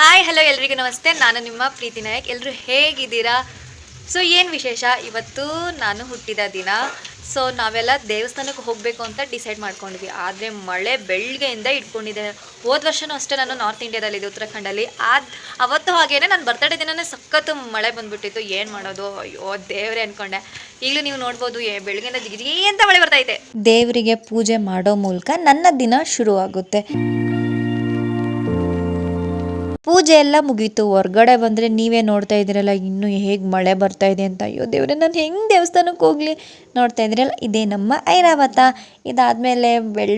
Hi hello ಎಲ್ರಿಗೂ ನಮಸ್ತೆ. ನಾನು ನಿಮ್ಮ ಪ್ರೀತಿ ನಾಯಕ್. ಎಲ್ಲರೂ ಹೇಗಿದ್ದೀರಾ? ಸೊ ಏನು ವಿಶೇಷ, ಇವತ್ತು ನಾನು ಹುಟ್ಟಿದ ದಿನ. ಸೊ ನಾವೆಲ್ಲ ದೇವಸ್ಥಾನಕ್ಕೆ ಹೋಗಬೇಕು ಅಂತ ಡಿಸೈಡ್ ಮಾಡ್ಕೊಂಡಿದ್ವಿ. ಆದರೆ ಮಳೆ ಬೆಳಗ್ಗೆಯಿಂದ ಇಟ್ಕೊಂಡಿದೆ. ಹೋದ ವರ್ಷವೂ ಅಷ್ಟೇ ನಾನು ನಾರ್ತ್ ಇಂಡಿಯಾದಲ್ಲಿದ್ದೆ, ಉತ್ತರಾಖಂಡಲ್ಲಿ. ಅವತ್ತು ಹಾಗೇನೆ ನನ್ನ ಬರ್ತಡೇ ದಿನವೇ ಸಖತ್ತು ಮಳೆ ಬಂದುಬಿಟ್ಟಿತ್ತು. ಏನು ಮಾಡೋದು, ಅಯ್ಯೋ ದೇವರೇ ಅಂದ್ಕೊಂಡೆ. ಈಗಲೂ ನೀವು ನೋಡ್ಬೋದು, ಬೆಳಗ್ಗೆಯಿಂದ ಜಿಗಿ ಅಂತ ಮಳೆ ಬರ್ತೈತೆ. ದೇವರಿಗೆ ಪೂಜೆ ಮಾಡೋ ಮೂಲಕ ನನ್ನ ದಿನ ಶುರುವಾಗುತ್ತೆ. ಪೂಜೆ ಎಲ್ಲ ಮುಗೀತು. ಹೊರ್ಗಡೆ ಬಂದರೆ ನೀವೇ ನೋಡ್ತಾ ಇದ್ದೀರಲ್ಲ ಇನ್ನೂ ಹೇಗೆ ಮಳೆ ಬರ್ತಾ ಇದೆ ಅಂತ. ಅಯ್ಯೋ ದೇವ್ರೆ, ನಾನು ಹೆಂಗೆ ದೇವಸ್ಥಾನಕ್ಕೆ ಹೋಗಲಿ? ನೋಡ್ತಾ ಇದ್ದೀರಲ್ಲ, ಇದೇ ನಮ್ಮ ಐರಾವತ. ಇದಾದಮೇಲೆ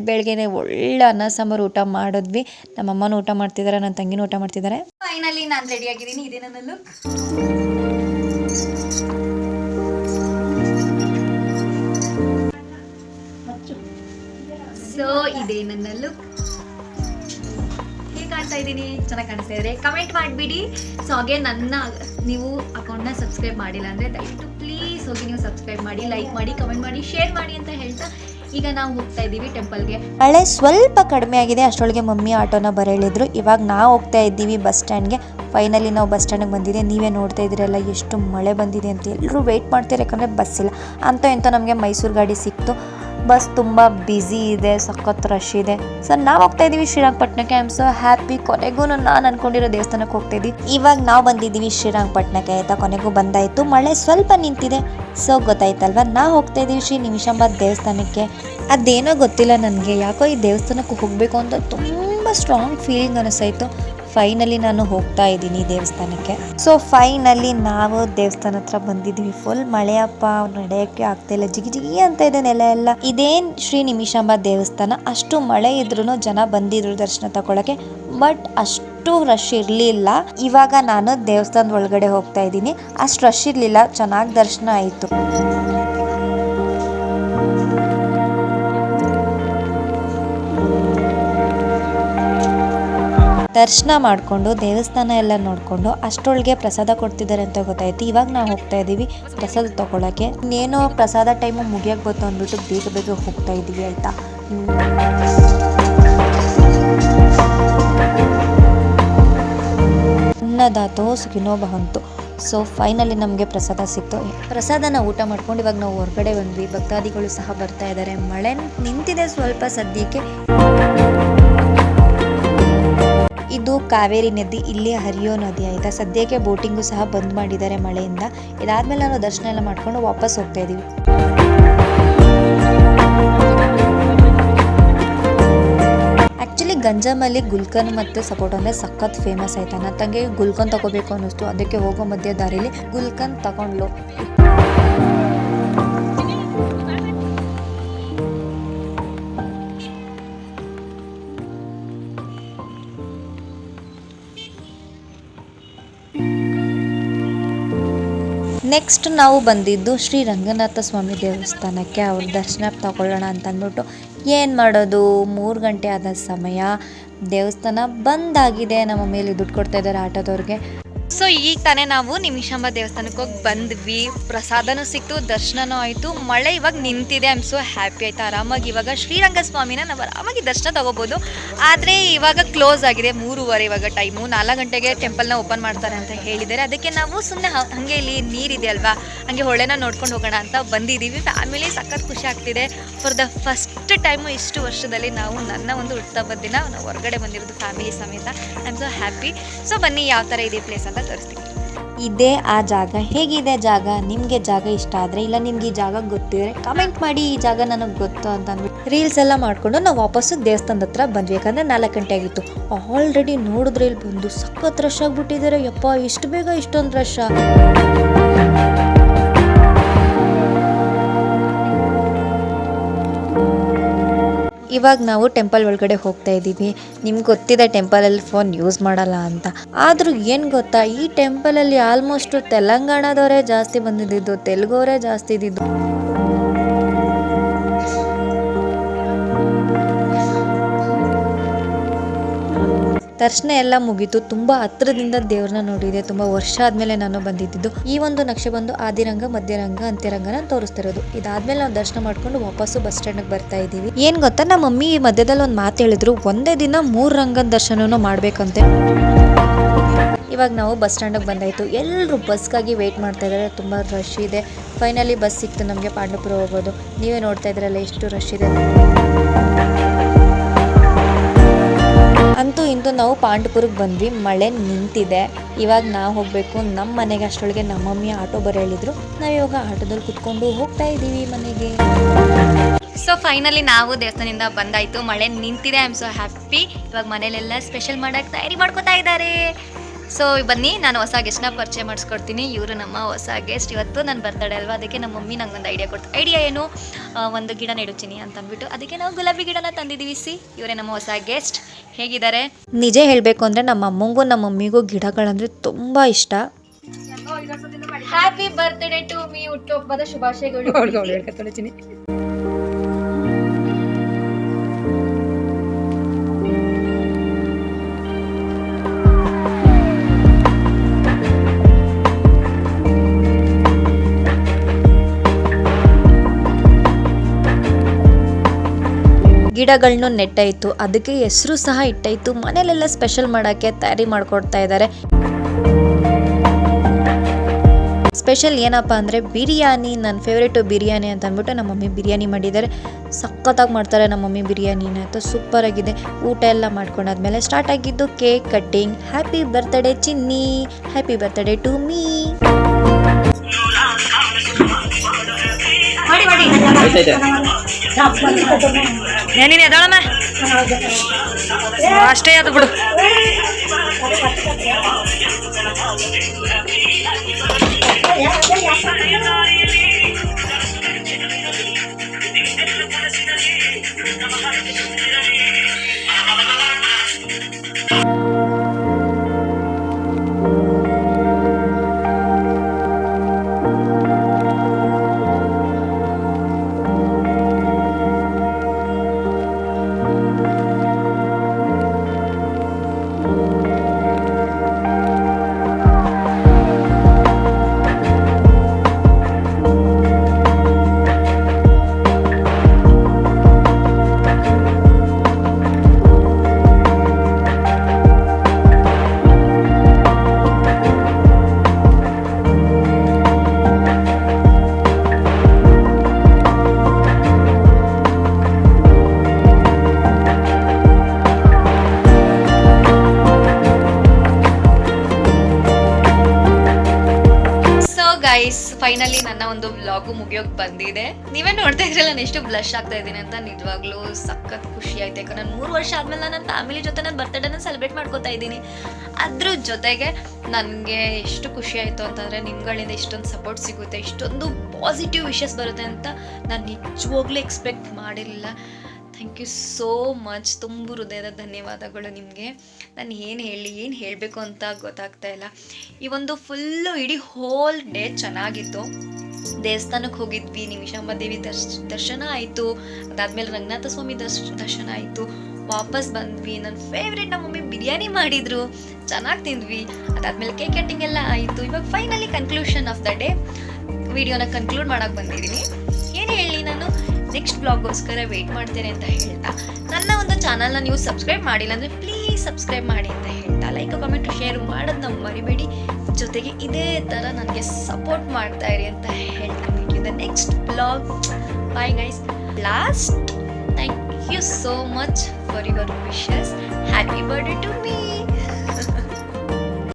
ಬೆಳಗ್ಗೆನೆ ಒಳ್ಳೆ ಅನ್ನ ಸಾಂಬಾರು ಊಟ ಮಾಡಿದ್ವಿ. ನಮ್ಮಮ್ಮನೂ ಊಟ ಮಾಡ್ತಿದ್ದಾರೆ, ನನ್ನ ತಂಗಿನೂ ಊಟ ಮಾಡ್ತಿದ್ದಾರೆ. ಫೈನಲಿ ನಾನು ರೆಡಿ ಆಗಿದ್ದೀನಿ. ಇದೇ ನನ್ನ ಲುಕ್. ಸೊ ಇದೇ ನನ್ನ ಲುಕ್. ಕಾಣ್ತಾ ಇದ್ದೀನಿ, ಚೆನ್ನಾಗಿ ಕಾಣಿಸ್ತಾ ಇದ್ರೆ ಕಮೆಂಟ್ ಮಾಡಿಬಿಡಿ. ಸೊ ಹಾಗೆ ನೀವು ಅಕೌಂಟ್ನ ಸಬ್ಸ್ಕ್ರೈಬ್ ಮಾಡಿಲ್ಲ ಅಂದರೆ ದಯವಿಟ್ಟು ಪ್ಲೀಸ್ ಹೋಗಿ ನೀವು ಸಬ್ಸ್ಕ್ರೈಬ್ ಮಾಡಿ, ಲೈಕ್ ಮಾಡಿ, ಕಮೆಂಟ್ ಮಾಡಿ, ಶೇರ್ ಮಾಡಿ ಅಂತ ಹೇಳ್ತಾ ಈಗ ನಾವು ಹೋಗ್ತಾ ಇದ್ದೀವಿ ಟೆಂಪಲ್ಗೆ. ಮಳೆ ಸ್ವಲ್ಪ ಕಡಿಮೆ ಆಗಿದೆ, ಅಷ್ಟರೊಳಗೆ ಮಮ್ಮಿ ಆಟೋನ ಬರೇಳಿದ್ರು. ಇವಾಗ ನಾವು ಹೋಗ್ತಾ ಇದ್ದೀವಿ ಬಸ್ ಸ್ಟ್ಯಾಂಡ್ಗೆ. ಫೈನಲಿ ನಾವು ಬಸ್ ಸ್ಟ್ಯಾಂಡಿಗೆ ಬಂದಿದೆ. ನೀವೇ ನೋಡ್ತಾ ಇದ್ದೀರಲ್ಲ ಎಷ್ಟು ಮಳೆ ಬಂದಿದೆ ಅಂತ. ಎಲ್ಲರೂ ವೆಯ್ಟ್ ಮಾಡ್ತಾರೆ, ಯಾಕಂದರೆ ಬಸ್ ಇಲ್ಲ. ಅಂತ ನಮಗೆ ಮೈಸೂರು ಗಾಡಿ ಸಿಕ್ತು. ಬಸ್ ತುಂಬ ಬ್ಯುಸಿ ಇದೆ, ಸಖತ್ ರಶ್ ಇದೆ. ಸೊ ನಾವು ಹೋಗ್ತಾ ಇದ್ದೀವಿ ಶ್ರೀರಂಗಪಟ್ಟಣಕ್ಕೆ. I am so happy. ಕೊನೆಗೂ ನಾನು ಅನ್ಕೊಂಡಿರೋ ದೇವಸ್ಥಾನಕ್ಕೆ ಹೋಗ್ತಾ ಇದ್ದೀವಿ. ಇವಾಗ ನಾವು ಬಂದಿದ್ದೀವಿ ಶ್ರೀರಂಗಪಟ್ಟಣಕ್ಕೆ ಆಯಿತಾ. ಕೊನೆಗೂ ಬಂದಾಯಿತು. ಮಳೆ ಸ್ವಲ್ಪ ನಿಂತಿದೆ. ಸೊ ಗೊತ್ತಾಯ್ತಲ್ವ, ನಾವು ಹೋಗ್ತಾ ಇದ್ದೀವಿ ಶ್ರೀ ನಿಮಿಷಾಂಬ ದೇವಸ್ಥಾನಕ್ಕೆ. ಅದೇನೋ ಗೊತ್ತಿಲ್ಲ ನನಗೆ, ಯಾಕೋ ಈ ದೇವಸ್ಥಾನಕ್ಕೆ ಹೋಗಬೇಕು ಅಂತ ತುಂಬ ಸ್ಟ್ರಾಂಗ್ ಫೀಲಿಂಗ್ ಅನಿಸ್ತಾಯಿತ್ತು. ಫೈನಲಿ ನಾನು ಹೋಗ್ತಾ ಇದ್ದೀನಿ ದೇವಸ್ಥಾನಕ್ಕೆ. ಸೊ ಫೈನಲಿ ನಾವು ದೇವಸ್ಥಾನ ಹತ್ರ ಬಂದಿದ್ವಿ. ಫುಲ್ ಮಳೆಯಪ್ಪ, ನಡೆಯೋಕ್ಕೆ ಆಗ್ತಾಯಿಲ್ಲ, ಜಿಗಿ ಅಂತ ಇದೆ ನೆಲ ಎಲ್ಲ. ಇದೇನ್ ಶ್ರೀ ನಿಮಿಷಾಂಬ ದೇವಸ್ಥಾನ. ಅಷ್ಟು ಮಳೆ ಇದ್ರೂ ಜನ ಬಂದಿದ್ರು ದರ್ಶನ ತಗೊಳಕ್ಕೆ, ಬಟ್ ಅಷ್ಟು ರಶ್ ಇರಲಿಲ್ಲ. ಇವಾಗ ನಾನು ದೇವಸ್ಥಾನದ ಒಳಗಡೆ ಹೋಗ್ತಾ ಇದ್ದೀನಿ. ಅಷ್ಟು ರಶ್ ಇರಲಿಲ್ಲ, ಚೆನ್ನಾಗಿ ದರ್ಶನ ಆಯಿತು. ದರ್ಶನ ಮಾಡಿಕೊಂಡು ದೇವಸ್ಥಾನ ಎಲ್ಲ ನೋಡಿಕೊಂಡು ಅಷ್ಟರೊಳಗೆ ಪ್ರಸಾದ ಕೊಡ್ತಿದ್ದಾರೆ ಅಂತ ಗೊತ್ತಾಯ್ತು. ಇವಾಗ ನಾವು ಹೋಗ್ತಾ ಇದ್ದೀವಿ ಪ್ರಸಾದ ತೊಗೊಳಕ್ಕೆ. ಇನ್ನೇನೋ ಪ್ರಸಾದ ಟೈಮು ಮುಗಿಯೋಕ್ಕೆ ಗೊತ್ತು ಅಂದ್ಬಿಟ್ಟು ಬೇಗ ಹೋಗ್ತಾ ಇದ್ದೀವಿ ಆಯಿತಾ. ಅನ್ನದಾತೋ ಸುಖಿನೋ ಭವಂತು. ಸೊ ಫೈನಲಿ ನಮಗೆ ಪ್ರಸಾದ ಸಿಕ್ತು. ಪ್ರಸಾದನ ಊಟ ಮಾಡ್ಕೊಂಡು ಇವಾಗ ನಾವು ಹೊರಗಡೆ ಬಂದ್ವಿ. ಭಕ್ತಾದಿಗಳು ಸಹ ಬರ್ತಾ ಇದ್ದಾರೆ. ಮಳೆ ನಿಂತಿದೆ ಸ್ವಲ್ಪ ಸದ್ಯಕ್ಕೆ. ಇದು ಕಾವೇರಿ ನದಿ, ಇಲ್ಲಿ ಹರಿಯೋ ನದಿ ಆಯಿತಾ. ಸದ್ಯಕ್ಕೆ ಬೋಟಿಂಗು ಸಹ ಬಂದ್ ಮಾಡಿದ್ದಾರೆ ಮಳೆಯಿಂದ. ಇದಾದ್ಮೇಲೆ ನಾವು ದರ್ಶನ ಎಲ್ಲ ಮಾಡ್ಕೊಂಡು ವಾಪಸ್ ಹೋಗ್ತಾ ಇದ್ದೀವಿ. ಆ್ಯಕ್ಚುಲಿ ಗಂಜಾಮಲ್ಲಿ ಗುಲ್ಕನ್ ಮತ್ತು ಸಪೋಟ ಅಂದರೆ ಸಖತ್ ಫೇಮಸ್ ಆಯ್ತಾ. ನನ್ನ ತಂಗಿ ಗುಲ್ಕನ್ ತಗೋಬೇಕು ಅನ್ನಿಸ್ತು. ಅದಕ್ಕೆ ಹೋಗೋ ಮಧ್ಯ ದಾರಿಲಿ ಗುಲ್ಕನ್ ತಗೊಂಡ್ಲು. ನೆಕ್ಸ್ಟ್ ನಾವು ಬಂದಿದ್ದು ಶ್ರೀ ರಂಗನಾಥ ಸ್ವಾಮಿ ದೇವಸ್ಥಾನಕ್ಕೆ. ಅವ್ರ ದರ್ಶನ ತಗೊಳ್ಳೋಣ ಅಂತಂದ್ಬಿಟ್ಟು ಏನು ಮಾಡೋದು, 3 ಗಂಟೆ ಆದ ಸಮಯ. ದೇವಸ್ಥಾನ ಬಂದಾಗಿದೆ. ನಮ್ಮ ಮೇಲೆ ದುಡ್ಡು ಕೊಡ್ತಾ ಇದ್ದಾರೆ ಆಟೋದವ್ರಿಗೆ. ಸೊ ಈಗ ತಾನೇ ನಾವು ನಿಮಿಷಾಂಬ ದೇವಸ್ಥಾನಕ್ಕೆ ಹೋಗಿ ಬಂದ್ವಿ. ಪ್ರಸಾದನೂ ಸಿಕ್ತು, ದರ್ಶನನೂ ಆಯಿತು. ಮಳೆ ಇವಾಗ ನಿಂತಿದೆ. ಐ ಆಮ್ ಸೊ ಹ್ಯಾಪಿ ಆಯಿತಾ. ಆರಾಮಾಗಿ ಇವಾಗ ಶ್ರೀರಂಗ ಸ್ವಾಮಿನ ನಾವು ಆರಾಮಾಗಿ ದರ್ಶನ ತೊಗೋಬೋದು. ಆದರೆ ಇವಾಗ ಕ್ಲೋಸ್ ಆಗಿದೆ. 3:15 ಇವಾಗ ಟೈಮು. 4 ಗಂಟೆಗೆ ಟೆಂಪಲ್ನ ಓಪನ್ ಮಾಡ್ತಾರೆ ಅಂತ ಹೇಳಿದ್ದಾರೆ. ಅದಕ್ಕೆ ನಾವು ಸುಮ್ಮನೆ ಹಾಗೆ ಇಲ್ಲಿ ನೀರಿದೆ ಅಲ್ವಾ, ಹಾಗೆ ಹೊಳೆನ ನೋಡ್ಕೊಂಡು ಹೋಗೋಣ ಅಂತ ಬಂದಿದ್ದೀವಿ. ಫ್ಯಾಮಿಲಿ ಸಖತ್ ಖುಷಿ ಆಗ್ತಿದೆ. ಫಾರ್ ದ ಫಸ್ಟ್ ಟೈಮು ಇಷ್ಟು ವರ್ಷದಲ್ಲಿ ನನ್ನ ಒಂದು ಹುಟ್ಟುಹಬ್ಬದ ದಿನ ನಾವು ಹೊರಗಡೆ ಬಂದಿರೋದು ಫ್ಯಾಮಿಲಿ ಸಮೇತ. I am so happy. So ಬನ್ನಿ ಯಾವ ಥರ ಇದೆ ಪ್ಲೇಸ್ ಅಂತ ತೋರಿಸ್ತೀನಿ. ಇದೇ ಆ ಜಾಗ. ಹೇಗಿದೆ ಜಾಗ? ನಿಮಗೆ ಜಾಗ ಇಷ್ಟ ಆದರೆ, ಇಲ್ಲ ನಿಮ್ಗೆ ಈ ಜಾಗ ಗೊತ್ತಿದ್ರೆ ಕಮೆಂಟ್ ಮಾಡಿ. ಈ ಜಾಗ ನನಗೆ ಗೊತ್ತು ಅಂತ ಅಂದ್ಬಿಟ್ಟು ರೀಲ್ಸ್ ಎಲ್ಲ ಮಾಡಿಕೊಂಡು ನಾವು ವಾಪಸ್ಸು ದೇವಸ್ಥಾನದ ಹತ್ರ ಬಂದ್ವಿ. ಯಾಕಂದರೆ 4 ಗಂಟೆ ಆಗಿತ್ತು. ಆಲ್ರೆಡಿ ನೋಡಿದ್ರೆ ಇಲ್ಲಿ ಬಂದು ಸಖತ್ ರಶ್ ಆಗಿಬಿಟ್ಟಿದ್ದಾರೆ. ಯಪ್ಪ, ಇಷ್ಟು ಬೇಗ ಇಷ್ಟೊಂದು ರಶ್. ಇವಾಗ ನಾವು ಟೆಂಪಲ್ ಒಳಗಡೆ ಹೋಗ್ತಾ ಇದ್ದೀವಿ. ನಿಮ್ಗೆ ಗೊತ್ತಿದೆ ಟೆಂಪಲಲ್ಲಿ ಫೋನ್ ಯೂಸ್ ಮಾಡಲ್ಲ ಅಂತ. ಆದರೂ ಏನು ಗೊತ್ತಾ, ಈ ಟೆಂಪಲಲ್ಲಿ ಆಲ್ಮೋಸ್ಟ್ ತೆಲಂಗಾಣದವರೇ ಜಾಸ್ತಿ ಬಂದಿದ್ದು, ತೆಲುಗವರೇ ಜಾಸ್ತಿ ಇದ್ದಿದ್ದು. ದರ್ಶನ ಎಲ್ಲ ಮುಗೀತು. ತುಂಬ ಹತ್ರದಿಂದ ದೇವ್ರನ್ನ ನೋಡಿದೆ. ತುಂಬ ವರ್ಷ ಆದಮೇಲೆ ನಾನು ಬಂದಿದ್ದು. ಈ ಒಂದು ನಕ್ಷೆ ಬಂದು ಆದಿರಂಗ, ಮಧ್ಯರಂಗ, ಅಂತ್ಯರಂಗನ ತೋರಿಸ್ತಿರೋದು. ಇದಾದ್ಮೇಲೆ ನಾವು ದರ್ಶನ ಮಾಡ್ಕೊಂಡು ವಾಪಸ್ಸು ಬಸ್ ಸ್ಟ್ಯಾಂಡ್ಗೆ ಬರ್ತಾ ಇದ್ದೀವಿ. ಏನು ಗೊತ್ತಾ, ನಮ್ಮ ಮಮ್ಮಿ ಈ ಮಧ್ಯದಲ್ಲಿ ಒಂದು ಮಾತು ಹೇಳಿದ್ರು, ಒಂದೇ ದಿನ 3 ರಂಗದ ದರ್ಶನನೂ ಮಾಡ್ಬೇಕಂತೆ. ಇವಾಗ ನಾವು ಬಸ್ ಸ್ಟ್ಯಾಂಡಿಗೆ ಬಂದಾಯಿತು. ಎಲ್ಲರೂ ಬಸ್ಗಾಗಿ ವೆಯ್ಟ್ ಮಾಡ್ತಾ ಇದ್ದಾರೆ. ತುಂಬ ರಶ್ ಇದೆ. ಫೈನಲಿ ಬಸ್ ಸಿಕ್ತು ನಮಗೆ ಪಾಂಡವಪುರ ಹೋಗೋದು. ನೀವೇ ನೋಡ್ತಾ ಇದ್ರಲ್ಲ ಎಷ್ಟು ರಶ್ ಇದೆ. ಅಂತೂ ಇಂತೂ ನಾವು ಪಾಂಡವಪುರಕ್ಕೆ ಬಂದ್ವಿ. ಮಳೆ ನಿಂತಿದೆ. ಇವಾಗ ನಾವು ಹೋಗಬೇಕು ನಮ್ಮ ಮನೆಗೆ. ಅಷ್ಟರೊಳಗೆ ನಮ್ಮ ಮಮ್ಮಿ ಆಟೋ ಬರೋ ಹೇಳಿದ್ರು. ನಾವು ಇವಾಗ ಆಟೋದಲ್ಲಿ ಕುತ್ಕೊಂಡು ಹೋಗ್ತಾ ಇದ್ದೀವಿ ಮನೆಗೆ. ಸೊ ಫೈನಲಿ ನಾವು ದೇವಸ್ಥಾನದಿಂದ ಬಂದಾಯಿತು. ಮಳೆ ನಿಂತಿದೆ. I am so happy. ಇವಾಗ ಮನೇಲೆಲ್ಲ ಸ್ಪೆಷಲ್ ಮಾಡೋಕ್ಕೆ ತಯಾರಿ ಮಾಡ್ಕೋತಾ ಇದ್ದಾರೆ. ಸೊ ಬನ್ನಿ, ನಾನು ಹೊಸ ಗೆಸ್ಟ್ನ ಪರಿಚಯ ಮಾಡಿಸ್ಕೊಡ್ತೀನಿ. ಇವರು ನಮ್ಮ ಹೊಸ ಗೆಸ್ಟ್. ಇವತ್ತು ನನ್ನ ಬರ್ತಡೇ ಅಲ್ವಾ, ಅದಕ್ಕೆ ನಮ್ಮ ಮಮ್ಮಿ ನಂಗೆ ಒಂದು ಐಡಿಯಾ ಕೊಡ್ತಾರೆ. ಐಡಿಯಾ ಏನು, ಒಂದು ಗಿಡ ನೆಡುತ್ತೀನಿ ಅಂತ ಅಂದ್ಬಿಟ್ಟು ಅದಕ್ಕೆ ನಾವು ಗುಲಾಬಿ ಗಿಡನ ತಂದಿದ್ದೀವಿ. ಇವರೇ ನಮ್ಮ ಹೊಸ ಗೆಸ್ಟ್. ಹೇಗಿದ್ದಾರೆ? ನಿಜ ಹೇಳಬೇಕು ಅಂದರೆ ನಮ್ಮ ಅಮ್ಮಂಗೂ ನಮ್ಮ ಮಮ್ಮಿಗೂ ಗಿಡಗಳಂದರೆ ತುಂಬ ಇಷ್ಟ. Happy birthday to me. ಹುಟ್ಟುಹಬ್ಬದ ಶುಭಾಶಯಗಳು. ಗಿಡಗಳನ್ನು ನೆಟ್ಟಾಯಿತು, ಅದಕ್ಕೆ ಹೆಸರು ಸಹ ಇಟ್ಟಾಯಿತು. ಮನೇಲೆಲ್ಲ ಸ್ಪೆಷಲ್ ಮಾಡೋಕ್ಕೆ ತಯಾರಿ ಮಾಡ್ಕೊಡ್ತಾ ಇದ್ದಾರೆ. ಸ್ಪೆಷಲ್ ಏನಪ್ಪ ಅಂದರೆ ಬಿರಿಯಾನಿ. ನನ್ನ ಫೇವ್ರೇಟು ಬಿರಿಯಾನಿ ಅಂತ ಅಂದ್ಬಿಟ್ಟು ನಮ್ಮ ಮಮ್ಮಿ ಬಿರಿಯಾನಿ ಮಾಡಿದ್ದಾರೆ. ಸಖತ್ತಾಗಿ ಮಾಡ್ತಾರೆ ನಮ್ಮ ಮಮ್ಮಿ ಬಿರಿಯಾನಿನ ಅಂತ. ಸೂಪರಾಗಿದೆ. ಊಟ ಎಲ್ಲ ಮಾಡ್ಕೊಂಡಾದ್ಮೇಲೆ ಸ್ಟಾರ್ಟ್ ಆಗಿದ್ದು cake cutting. Happy birthday Chinni, happy birthday to me. ನೀನು ಎದಳಮ್ಮ ಅಷ್ಟೇ ಅದು ಬಿಡು. ಗೈಸ್, ಫೈನಲಿ ನನ್ನ ಒಂದು ವ್ಲಾಗು ಮುಗಿಯೋಕೆ ಬಂದಿದೆ. ನೀವೇ ನೋಡ್ತಾ ಇದ್ರಲ್ಲ ನಾನು ಎಷ್ಟು ಬ್ಲಶ್ ಆಗ್ತಾ ಇದ್ದೀನಿ ಅಂತ. ನಿಜವಾಗ್ಲೂ ಸಖತ್ ಖುಷಿ ಆಯ್ತು. ಯಾಕಂದ್ರೆ ನಾನು 3 ವರ್ಷ ಆದ್ಮೇಲೆ ನನ್ನ ಫ್ಯಾಮಿಲಿ ಜೊತೆ ನನ್ನ ಬರ್ತ್ಡೇನ ಸೆಲೆಬ್ರೇಟ್ ಮಾಡ್ಕೋತಾ ಇದ್ದೀನಿ. ಅದ್ರ ಜೊತೆಗೆ ನನಗೆ ಎಷ್ಟು ಖುಷಿ ಆಯಿತು ಅಂತಂದರೆ ನಿಮ್ಗಳಿಂದ ಇಷ್ಟೊಂದು ಸಪೋರ್ಟ್ ಸಿಗುತ್ತೆ, ಇಷ್ಟೊಂದು ಪಾಸಿಟಿವ್ ವಿಷಸ್ ಬರುತ್ತೆ ಅಂತ ನಾನು ನಿಜವಾಗ್ಲೂ ಎಕ್ಸ್ಪೆಕ್ಟ್ ಮಾಡಿರಲಿಲ್ಲ. Thank you so much. ತುಂಬ ಹೃದಯದ ಧನ್ಯವಾದಗಳು ನಿಮಗೆ. ನಾನು ಏನು ಹೇಳಬೇಕು ಅಂತ ಗೊತ್ತಾಗ್ತಾ ಇಲ್ಲ. ಈ ಒಂದು ಫುಲ್ಲು ಇಡೀ ಹೋಲ್ ಡೇ ಚೆನ್ನಾಗಿತ್ತು. ದೇವಸ್ಥಾನಕ್ಕೆ ಹೋಗಿದ್ವಿ, ನಿಮಿಷಾಂಬ ದೇವಿ ದರ್ಶನ ಆಯಿತು. ಅದಾದಮೇಲೆ ರಂಗನಾಥ ಸ್ವಾಮಿ ದರ್ಶನ ಆಯಿತು. ವಾಪಸ್ ಬಂದ್ವಿ. ನನ್ನ ಫೇವ್ರೇಟ್ ನಮ್ಮ ಮಮ್ಮಿ ಬಿರಿಯಾನಿ ಮಾಡಿದರು, ಚೆನ್ನಾಗಿ ತಿಂದ್ವಿ. ಅದಾದಮೇಲೆ ಕೇಕ್ ಕಟ್ಟಿಂಗ್ ಎಲ್ಲ ಆಯಿತು. ಇವಾಗ finally conclusion of the day ವಿಡಿಯೋನ ಕನ್ಕ್ಲೂಡ್ ಮಾಡೋಕ್ಕೆ ಬಂದಿದ್ದೀನಿ. ಏನು ಹೇಳಿ, ನಾನು ನೆಕ್ಸ್ಟ್ ಬ್ಲಾಗ್ಗೋಸ್ಕರ ವೆಯ್ಟ್ ಮಾಡ್ತೇನೆ ಅಂತ ಹೇಳ್ತಾ, ನನ್ನ ಒಂದು ಚಾನಲ್ನ ನೀವು ಸಬ್ಸ್ಕ್ರೈಬ್ ಮಾಡಿಲ್ಲ ಅಂದರೆ ಪ್ಲೀಸ್ ಸಬ್ಸ್ಕ್ರೈಬ್ ಮಾಡಿ ಅಂತ ಹೇಳ್ತಾ, ಲೈಕ್ ಕಮೆಂಟು ಶೇರ್ ಮಾಡೋದನ್ನ ಮರಿಬೇಡಿ. ಜೊತೆಗೆ ಇದೇ ಥರ ನನಗೆ ಸಪೋರ್ಟ್ ಮಾಡ್ತಾ ಇರಿ ಅಂತ ಹೇಳ್ತಾ meet you the next blog. Bye guys. Last, thank you so much for your wishes. Happy birthday to me.